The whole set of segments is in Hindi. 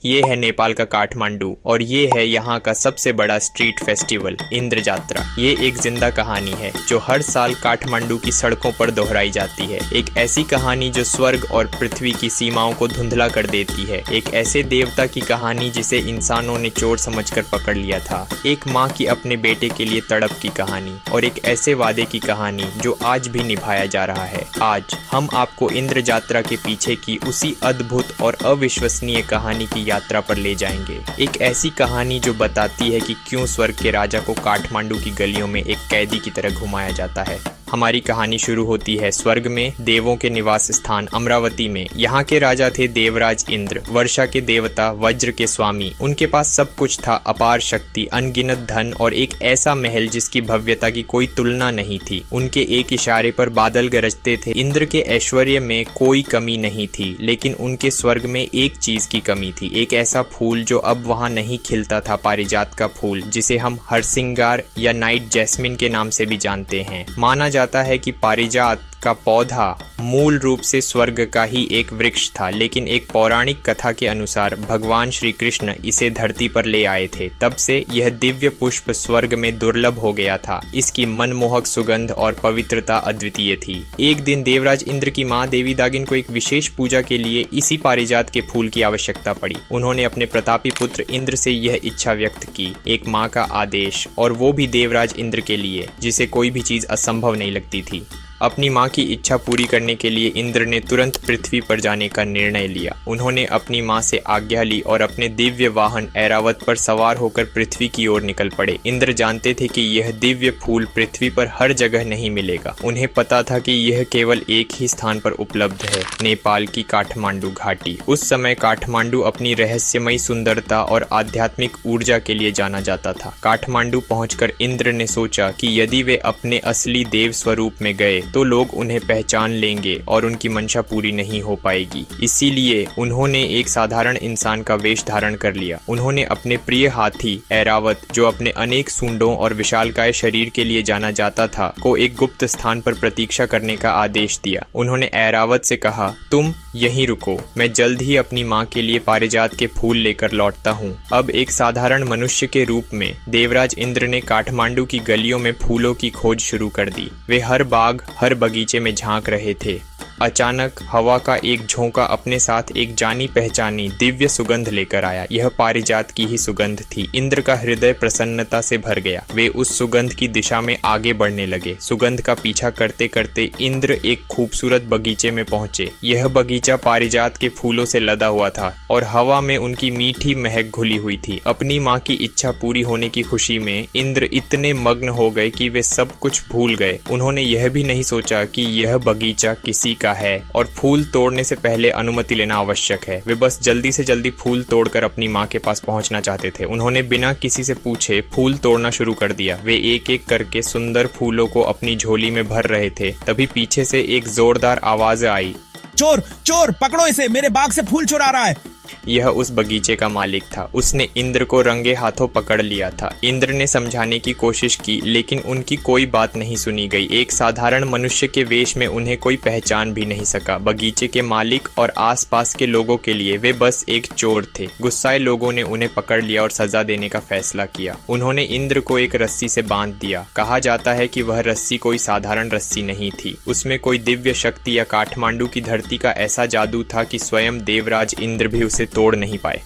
ये है नेपाल का काठमांडू और ये है यहाँ का सबसे बड़ा स्ट्रीट फेस्टिवल इंद्र जात्रा। ये एक जिंदा कहानी है जो हर साल काठमांडू की सड़कों पर दोहराई जाती है। एक ऐसी कहानी जो स्वर्ग और पृथ्वी की सीमाओं को धुंधला कर देती है। एक ऐसे देवता की कहानी जिसे इंसानों ने चोर समझकर पकड़ लिया था। एक माँ की अपने बेटे के लिए तड़प की कहानी और एक ऐसे वादे की कहानी जो आज भी निभाया जा रहा है। आज हम आपको इंद्र जात्रा के पीछे की उसी अद्भुत और अविश्वसनीय कहानी की यात्रा पर ले जाएंगे। एक ऐसी कहानी जो बताती है कि क्यों स्वर्ग के राजा को काठमांडू की गलियों में एक कैदी की तरह घुमाया जाता है। हमारी कहानी शुरू होती है स्वर्ग में, देवों के निवास स्थान अमरावती में। यहाँ के राजा थे देवराज इंद्र, वर्षा के देवता, वज्र के स्वामी। उनके पास सब कुछ था, अपार शक्ति, अनगिनत धन और एक ऐसा महल जिसकी भव्यता की कोई तुलना नहीं थी। उनके एक इशारे पर बादल गरजते थे। इंद्र के ऐश्वर्य में कोई कमी नहीं थी, लेकिन उनके स्वर्ग में एक चीज की कमी थी। एक ऐसा फूल जो अब वहाँ नहीं खिलता था, पारिजात का फूल, जिसे हम हरसिंगार या नाइट जैस्मिन के नाम से भी जानते हैं। माना जाता है कि पारिजात का पौधा मूल रूप से स्वर्ग का ही एक वृक्ष था, लेकिन एक पौराणिक कथा के अनुसार भगवान श्री कृष्ण इसे धरती पर ले आए थे। तब से यह दिव्य पुष्प स्वर्ग में दुर्लभ हो गया था। इसकी मनमोहक सुगंध और पवित्रता अद्वितीय थी। एक दिन देवराज इंद्र की माँ देवी दागिन को एक विशेष पूजा के लिए इसी पारिजात के फूल की आवश्यकता पड़ी। उन्होंने अपने प्रतापी पुत्र इंद्र से यह इच्छा व्यक्त की, एक माँ का आदेश, और वो भी देवराज इंद्र के लिए, जिसे कोई भी चीज असंभव नहीं लगती थी। अपनी माँ की इच्छा पूरी करने के लिए इंद्र ने तुरंत पृथ्वी पर जाने का निर्णय लिया। उन्होंने अपनी माँ से आज्ञा ली और अपने दिव्य वाहन ऐरावत पर सवार होकर पृथ्वी की ओर निकल पड़े। इंद्र जानते थे कि यह दिव्य फूल पृथ्वी पर हर जगह नहीं मिलेगा। उन्हें पता था कि यह केवल एक ही स्थान पर उपलब्ध है, नेपाल की काठमांडू घाटी। उस समय काठमांडू अपनी रहस्यमयी सुंदरता और आध्यात्मिक ऊर्जा के लिए जाना जाता था। काठमांडू पहुंचकर इंद्र ने सोचा कि यदि वे अपने असली देव स्वरूप में गए तो लोग उन्हें पहचान लेंगे और उनकी मंशा पूरी नहीं हो पाएगी। इसीलिए उन्होंने एक साधारण इंसान का वेश धारण कर लिया। उन्होंने अपने प्रिय हाथी ऐरावत, जो अपने अनेक सूंडों और विशालकाय शरीर के लिए जाना जाता था, को एक गुप्त स्थान पर प्रतीक्षा करने का आदेश दिया। उन्होंने ऐरावत से कहा, तुम यहीं रुको, मैं जल्द ही अपनी माँ के लिए पारिजात के फूल लेकर लौटता हूँ। अब एक साधारण मनुष्य के रूप में देवराज इंद्र ने काठमांडू की गलियों में फूलों की खोज शुरू कर दी। वे हर बाग, हर बगीचे में झांक रहे थे। अचानक हवा का एक झोंका अपने साथ एक जानी पहचानी दिव्य सुगंध लेकर आया। यह पारिजात की ही सुगंध थी। इंद्र का हृदय प्रसन्नता से भर गया। वे उस सुगंध की दिशा में आगे बढ़ने लगे। सुगंध का पीछा करते करते इंद्र एक खूबसूरत बगीचे में पहुंचे। यह बगीचा पारिजात के फूलों से लदा हुआ था और हवा में उनकी मीठी महक घुली हुई थी। अपनी माँ की इच्छा पूरी होने की खुशी में इंद्र इतने मग्न हो गए कि वे सब कुछ भूल गए। उन्होंने यह भी नहीं सोचा कि यह बगीचा किसी का है और फूल तोड़ने से पहले अनुमति लेना आवश्यक है। वे बस जल्दी से जल्दी फूल तोड़कर अपनी माँ के पास पहुंचना चाहते थे। उन्होंने बिना किसी से पूछे फूल तोड़ना शुरू कर दिया। वे एक एक करके सुंदर फूलों को अपनी झोली में भर रहे थे। तभी पीछे से एक जोरदार आवाज आई, चोर चोर, पकड़ो इसे, मेरे बाग से फूल चुरा रहा है। यह उस बगीचे का मालिक था। उसने इंद्र को रंगे हाथों पकड़ लिया था। इंद्र ने समझाने की कोशिश की, लेकिन उनकी कोई बात नहीं सुनी गई। एक साधारण मनुष्य के वेश में उन्हें कोई पहचान भी नहीं सका। बगीचे के मालिक और आसपास के लोगों के लिए वे बस एक चोर थे। गुस्साए लोगों ने उन्हें पकड़ लिया और सजा देने का फैसला किया। उन्होंने इंद्र को एक रस्सी से बांध दिया। कहा जाता है कि वह रस्सी कोई साधारण रस्सी नहीं थी। उसमें कोई दिव्य शक्ति या काठमांडू की धरती का ऐसा जादू था कि स्वयं देवराज इंद्र भी उसे तोड़ नहीं पाए।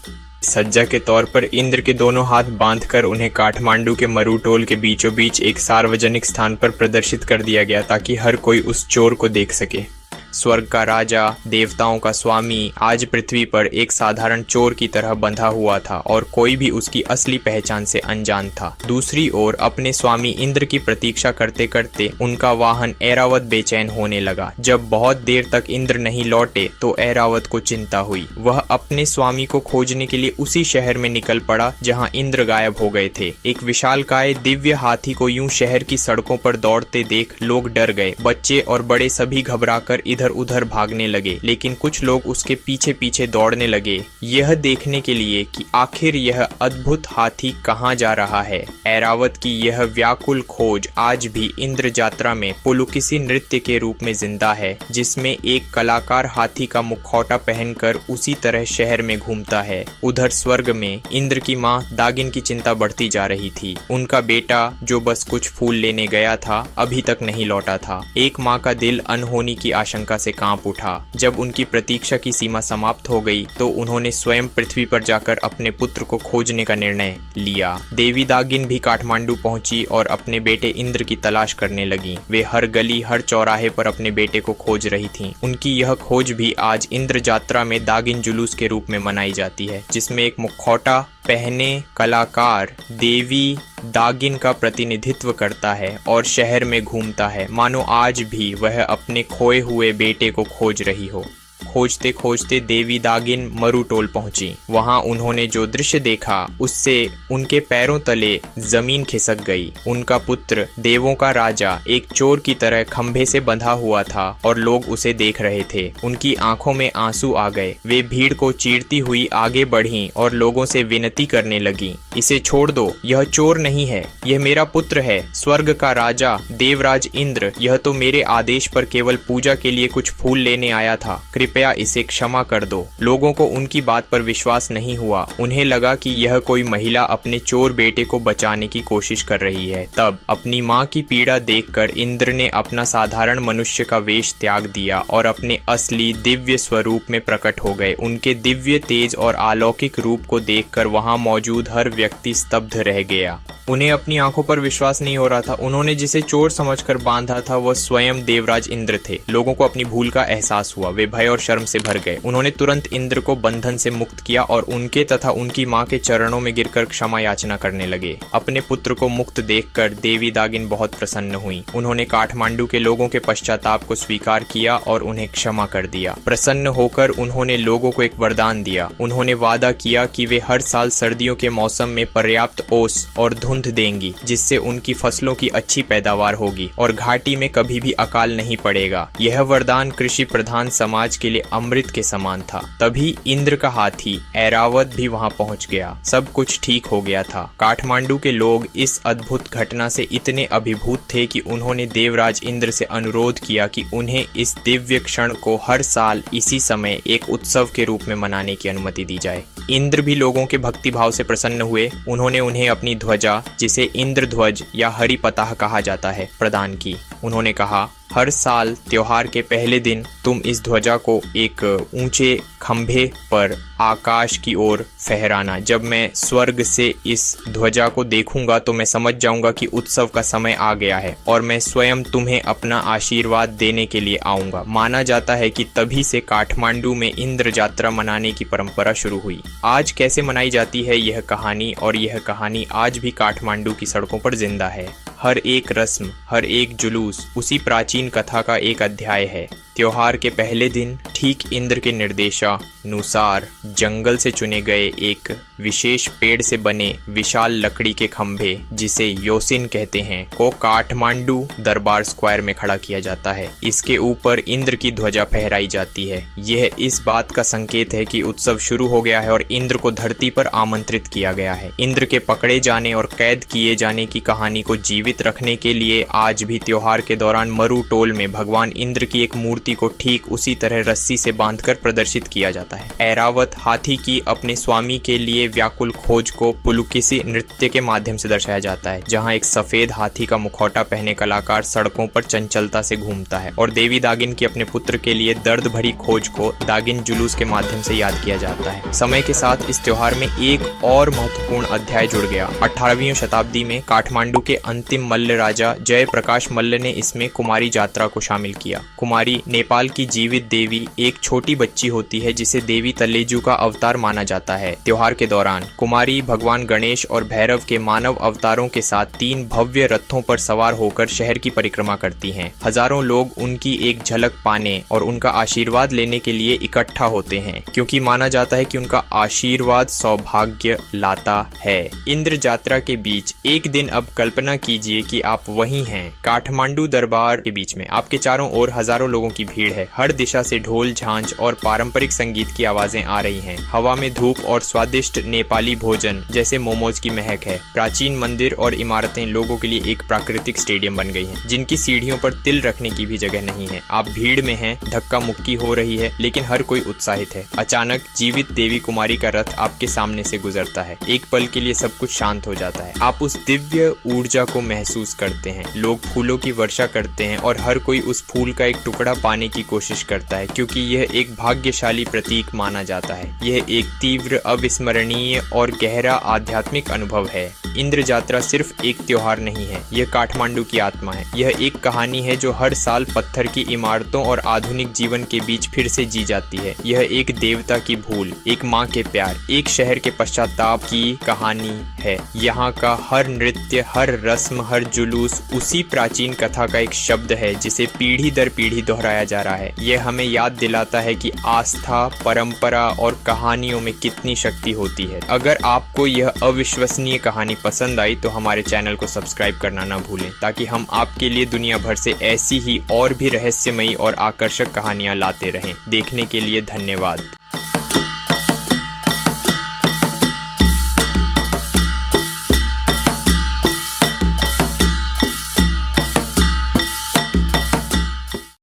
सज्जा के तौर पर इंद्र के दोनों हाथ बांधकर उन्हें काठमांडू के मरुटोल के बीचों बीच एक सार्वजनिक स्थान पर प्रदर्शित कर दिया गया ताकि हर कोई उस चोर को देख सके। स्वर्ग का राजा, देवताओं का स्वामी, आज पृथ्वी पर एक साधारण चोर की तरह बंधा हुआ था और कोई भी उसकी असली पहचान से अनजान था। दूसरी ओर अपने स्वामी इंद्र की प्रतीक्षा करते करते उनका वाहन ऐरावत बेचैन होने लगा। जब बहुत देर तक इंद्र नहीं लौटे तो ऐरावत को चिंता हुई। वह अपने स्वामी को खोजने के लिए उसी शहर में निकल पड़ा जहां इंद्र गायब हो गए थे। एक विशालकाय दिव्य हाथी को यूं शहर की सड़कों पर दौड़ते देख लोग डर गए। बच्चे और बड़े सभी घबराकर इधर उधर भागने लगे, लेकिन कुछ लोग उसके पीछे पीछे दौड़ने लगे, यह देखने के लिए कि आखिर यह अद्भुत हाथी कहाँ जा रहा है। ऐरावत की यह व्याकुल खोज आज भी इंद्र जात्रा में पुलुकिसी नृत्य के रूप में जिंदा है, जिसमें एक कलाकार हाथी का मुखौटा पहनकर उसी तरह शहर में घूमता है। उधर स्वर्ग में इंद्र की माँ दागिन की चिंता बढ़ती जा रही थी। उनका बेटा जो बस कुछ फूल लेने गया था अभी तक नहीं लौटा था। एक माँ का दिल अनहोनी की आशंका से कांप उठा। जब उनकी प्रतीक्षा की सीमा समाप्त हो गई तो उन्होंने स्वयं पृथ्वी पर जाकर अपने पुत्र को खोजने का निर्णय लिया। देवी दागिन भी काठमांडू पहुंची और अपने बेटे इंद्र की तलाश करने लगी। वे हर गली हर चौराहे पर अपने बेटे को खोज रही थीं। उनकी यह खोज भी आज इंद्र जात्रा में दागिन जुलूस के रूप में मनाई जाती है, जिसमें एक मुखौटा पहने कलाकार देवी दागिन का प्रतिनिधित्व करता है और शहर में घूमता है, मानो आज भी वह अपने खोए हुए बेटे को खोज रही हो। खोजते खोजते देवी दागिन मरुटोल पहुंची। वहां उन्होंने जो दृश्य देखा उससे उनके पैरों तले जमीन खिसक गई। उनका पुत्र देवों का राजा एक चोर की तरह खंभे से बंधा हुआ था और लोग उसे देख रहे थे। उनकी आंखों में आंसू आ गए। वे भीड़ को चीरती हुई आगे बढ़ीं और लोगों से विनती करने लगी, इसे छोड़ दो, यह चोर नहीं है, यह मेरा पुत्र है, स्वर्ग का राजा देवराज इंद्र। यह तो मेरे आदेश पर केवल पूजा के लिए कुछ फूल लेने आया था, कृपया इसे क्षमा कर दो। लोगों को उनकी बात पर विश्वास नहीं हुआ। उन्हें लगा कि यह कोई महिला अपने चोर बेटे को बचाने की कोशिश कर रही है। तब अपनी माँ की पीड़ा देखकर इंद्र ने अपना साधारण मनुष्य का वेश त्याग दिया और अपने असली दिव्य स्वरूप में प्रकट हो गए। उनके दिव्य तेज और अलौकिक रूप को देखकर वहां मौजूद हर व्यक्ति स्तब्ध रह गया। उन्हें अपनी आंखों पर विश्वास नहीं हो रहा था। उन्होंने जिसे चोर समझकर बांधा था वह स्वयं देवराज इंद्र थे। लोगों को अपनी भूल का एहसास हुआ। वे भय और शर्म से भर गए। उन्होंने तुरंत इंद्र को बंधन से मुक्त किया और उनके तथा उनकी माँ के चरणों में गिरकर क्षमा याचना करने लगे। अपने पुत्र को मुक्त देखकर देवी दागिन बहुत प्रसन्न हुई। उन्होंने काठमांडू के लोगों के पश्चाताप को स्वीकार किया और उन्हें क्षमा कर दिया। प्रसन्न होकर उन्होंने लोगों को एक वरदान दिया। उन्होंने वादा किया कि वे हर साल सर्दियों के मौसम में पर्याप्त ओस और धुंध देंगी, जिससे उनकी फसलों की अच्छी पैदावार होगी और घाटी में कभी भी अकाल नहीं पड़ेगा। यह वरदान कृषि प्रधान समाज के लिए अमृत के समान था। तभी इंद्र का हाथी ऐरावत भी वहां पहुंच गया। सब कुछ ठीक हो गया था। काठमांडू के लोग इस अद्भुत घटना से इतने अभिभूत थे कि उन्होंने देवराज इंद्र से अनुरोध किया कि उन्हें इस दिव्य क्षण को हर साल इसी समय एक उत्सव के रूप में मनाने की अनुमति दी जाए। इंद्र भी लोगों के भक्ति भाव से प्रसन्न हुए। उन्होंने उन्हें अपनी ध्वजा, जिसे इंद्र ध्वज या हरि पताह कहा जाता है, प्रदान की। उन्होंने कहा, हर साल त्योहार के पहले दिन तुम इस ध्वजा को एक ऊंचे खंभे पर आकाश की ओर फहराना। जब मैं स्वर्ग से इस ध्वजा को देखूंगा तो मैं समझ जाऊंगा कि उत्सव का समय आ गया है और मैं स्वयं तुम्हें अपना आशीर्वाद देने के लिए आऊंगा। माना जाता है कि तभी से काठमांडू में इंद्र जात्रा मनाने की परंपरा शुरू हुई। आज कैसे मनाई जाती है यह कहानी, और यह कहानी आज भी काठमांडू की सड़कों पर जिंदा है। हर एक रस्म, हर एक जुलूस उसी प्राचीन कथा का एक अध्याय है। त्योहार के पहले दिन ठीक इंद्र के निर्देशानुसार जंगल से चुने गए एक विशेष पेड़ से बने विशाल लकड़ी के खंभे, जिसे योसिन कहते हैं, को काठमांडू दरबार स्क्वायर में खड़ा किया जाता है। इसके ऊपर इंद्र की ध्वजा फहराई जाती है। यह इस बात का संकेत है कि उत्सव शुरू हो गया है और इंद्र को धरती पर आमंत्रित किया गया है। इंद्र के पकड़े जाने और कैद किए जाने की कहानी को जीवित रखने के लिए आज भी त्योहार के दौरान मरुटोल में भगवान इंद्र की एक मूर्ति को ठीक उसी तरह रस्सी से बांधकर प्रदर्शित किया जाता है। ऐरावत हाथी की अपने स्वामी के लिए व्याकुल खोज को पुलुकिसी नृत्य के माध्यम से दर्शाया जाता है, जहां एक सफेद हाथी का मुखौटा पहने कलाकार सड़कों पर चंचलता से घूमता है। और देवी दागिन की अपने पुत्र के लिए दर्द भरी खोज को दागिन जुलूस के माध्यम से याद किया जाता है। समय के साथ इस त्योहार में एक और महत्वपूर्ण अध्याय जुड़ गया। 18वीं शताब्दी में काठमांडू के अंतिम अंतिम मल्ल राजा जय प्रकाश मल्ल ने इसमें कुमारी यात्रा को शामिल किया। कुमारी नेपाल की जीवित देवी एक छोटी बच्ची होती है जिसे देवी तलेजू का अवतार माना जाता है। त्योहार के दौरान कुमारी भगवान गणेश और भैरव के मानव अवतारों के साथ 3 भव्य रथों पर सवार होकर शहर की परिक्रमा करती हैं। हजारों लोग उनकी एक झलक पाने और उनका आशीर्वाद लेने के लिए इकट्ठा होते हैं, क्योंकि माना जाता है कि उनका आशीर्वाद सौभाग्य लाता है। इंद्र यात्रा के बीच एक दिन अब कल्पना कीजिए कि आप वहीं हैं, काठमांडू दरबार के बीच में। आपके चारों ओर हजारों लोगों की भीड़ है। हर दिशा से ढोल झांझ और पारंपरिक संगीत की आवाजें आ रही हैं। हवा में धूप और स्वादिष्ट नेपाली भोजन जैसे मोमोज की महक है। प्राचीन मंदिर और इमारतें लोगों के लिए एक प्राकृतिक स्टेडियम बन गई हैं, जिनकी सीढ़ियों पर तिल रखने की भी जगह नहीं है। आप भीड़ में हैं, धक्का मुक्की हो रही है, लेकिन हर कोई उत्साहित है। अचानक जीवित देवी कुमारी का रथ आपके सामने से गुजरता है। एक पल के लिए सब कुछ शांत हो जाता है। आप उस दिव्य ऊर्जा को महसूस करते हैं। लोग फूलों की वर्षा करते हैं और हर कोई उस फूल का एक टुकड़ा पाने की कोशिश करता है, क्योंकि यह एक भाग्यशाली प्रतीक माना जाता है। यह एक तीव्र, अविस्मरणीय और गहरा आध्यात्मिक अनुभव है। इंद्र यात्रा सिर्फ एक त्योहार नहीं है, यह काठमांडू की आत्मा है। यह एक कहानी है जो हर साल पत्थर की इमारतों और आधुनिक जीवन के बीच फिर से जी जाती है। यह एक देवता की भूल, एक माँ के प्यार, एक शहर के पश्चाताप की कहानी है। यहाँ का हर नृत्य, हर रस्म, हर जुलूस उसी प्राचीन कथा का एक शब्द है जिसे पीढ़ी दर पीढ़ी दोहराया जा रहा है। यह हमें याद दिलाता है कि आस्था, परंपरा और कहानियों में कितनी शक्ति होती है। अगर आपको यह अविश्वसनीय कहानी पसंद आई तो हमारे चैनल को सब्सक्राइब करना ना भूलें, ताकि हम आपके लिए दुनिया भर से ऐसी ही और भी रहस्यमयी और आकर्षक कहानियां लाते रहें। देखने के लिए धन्यवाद।